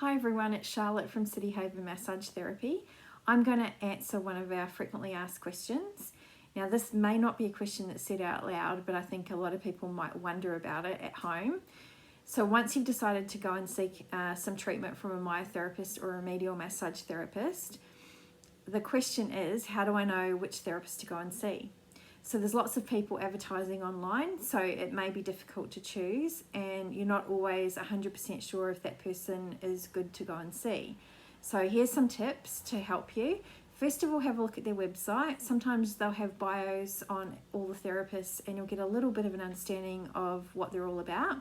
Hi everyone, it's Charlotte from City Haven Massage Therapy. I'm going to answer one of our frequently asked questions. Now this may not be a question that's said out loud, but I think a lot of people might wonder about it at home. So once you've decided to go and seek some treatment from a myotherapist or a remedial massage therapist, the question is, how do I know which therapist to go and see? So there's lots of people advertising online, so it may be difficult to choose and you're not always 100% sure if that person is good to go and see. So here's some tips to help you. First of all, have a look at their website. Sometimes they'll have bios on all the therapists and you'll get a little bit of an understanding of what they're all about.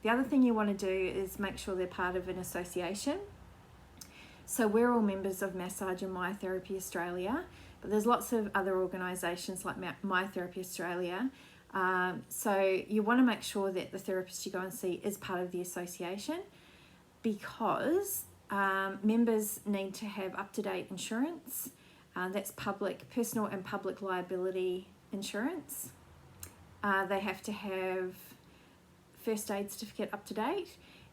The other thing you want to do is make sure they're part of an association. So we're all members of Massage and Myotherapy Australia, but there's lots of other organisations like Myotherapy Australia. So you want to make sure that the therapist you go and see is part of the association, because members need to have up-to-date insurance. That's personal and public liability insurance. They have to have first aid certificate up to date,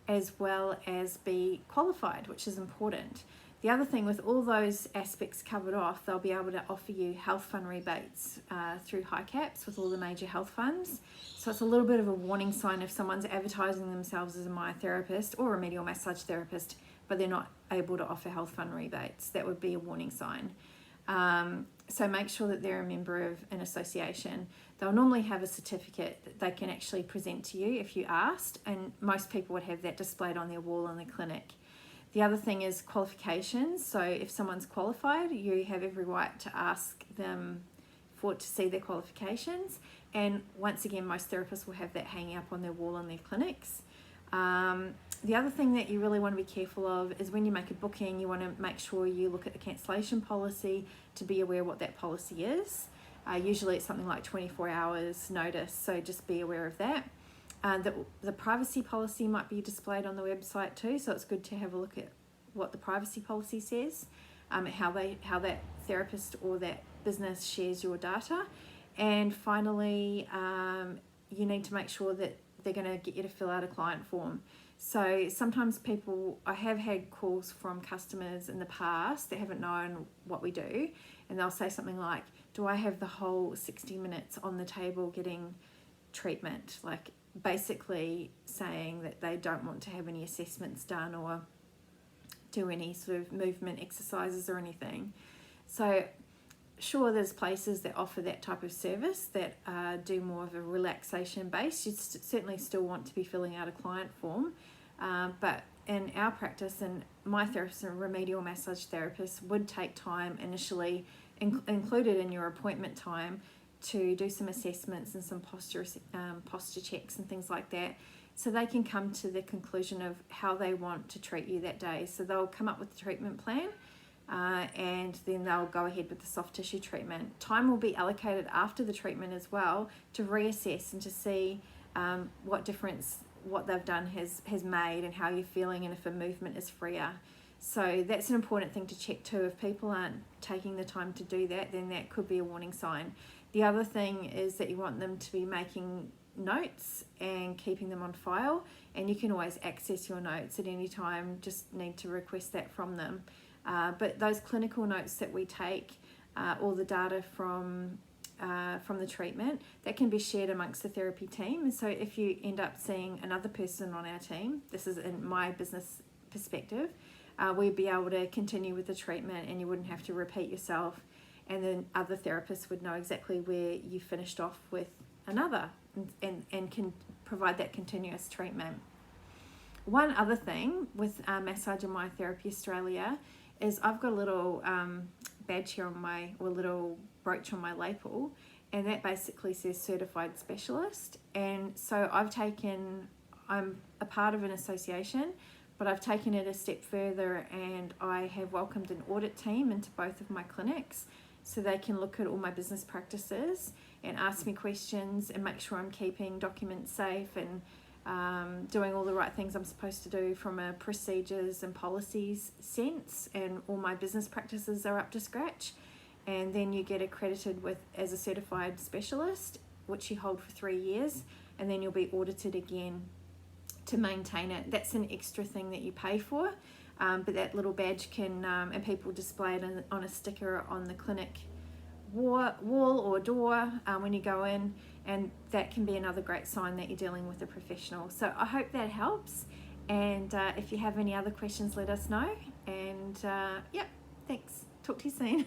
as well as be qualified, which is important. The other thing, with all those aspects covered off, they'll be able to offer you health fund rebates through high caps with all the major health funds. So it's a little bit of a warning sign if someone's advertising themselves as a myotherapist or a remedial massage therapist, but they're not able to offer health fund rebates. That would be a warning sign. So make sure that they're a member of an association. They'll normally have a certificate that they can actually present to you if you asked, and most people would have that displayed on their wall in the clinic. The other thing is qualifications. So if someone's qualified, you have every right to ask them to see their qualifications. And once again, most therapists will have that hanging up on their wall in their clinics. The other thing that you really want to be careful of is when you make a booking, you want to make sure you look at the cancellation policy to be aware what that policy is. Usually it's something like 24 hours notice, so just be aware of that. The privacy policy might be displayed on the website too, so it's good to have a look at what the privacy policy says, how that therapist or that business shares your data. And finally, you need to make sure that they're going to get you to fill out a client form. So sometimes I have had calls from customers in the past that haven't known what we do, and they'll say something like, do I have the whole 60 minutes on the table getting treatment? Like basically saying that they don't want to have any assessments done or do any sort of movement exercises or anything. So sure, there's places that offer that type of service that do more of a relaxation base. You certainly still want to be filling out a client form, but in our practice, and my therapist and remedial massage therapist would take time initially, included in your appointment time, to do some assessments and some posture checks and things like that, so they can come to the conclusion of how they want to treat you that day. So they'll come up with the treatment plan, and then they'll go ahead with the soft tissue treatment. Time will be allocated after the treatment as well to reassess and to see what difference what they've done has made and how you're feeling, and if a movement is freer. So that's an important thing to check too. If people aren't taking the time to do that, then that could be a warning sign. The other thing is that you want them to be making notes and keeping them on file, and you can always access your notes at any time, just need to request that from them. But those clinical notes that we take, all the data from the treatment, that can be shared amongst the therapy team. And so if you end up seeing another person on our team, this is in my business perspective, we'd be able to continue with the treatment and you wouldn't have to repeat yourself, and then other therapists would know exactly where you finished off with another and can provide that continuous treatment. One other thing with Massage and Myotherapy Australia is I've got a little badge here or little brooch on my lapel, and that basically says certified specialist. And so I'm a part of an association, but I've taken it a step further, and I have welcomed an audit team into both of my clinics, so they can look at all my business practices and ask me questions and make sure I'm keeping documents safe and doing all the right things I'm supposed to do from a procedures and policies sense, and all my business practices are up to scratch. And then you get accredited as a certified specialist, which you hold for 3 years, and then you'll be audited again to maintain it. That's an extra thing that you pay for, but that little badge can, and people display it on a sticker on the clinic wall or door when you go in, and that can be another great sign that you're dealing with a professional. So I hope that helps, and if you have any other questions, let us know. And yep, thanks. Talk to you soon.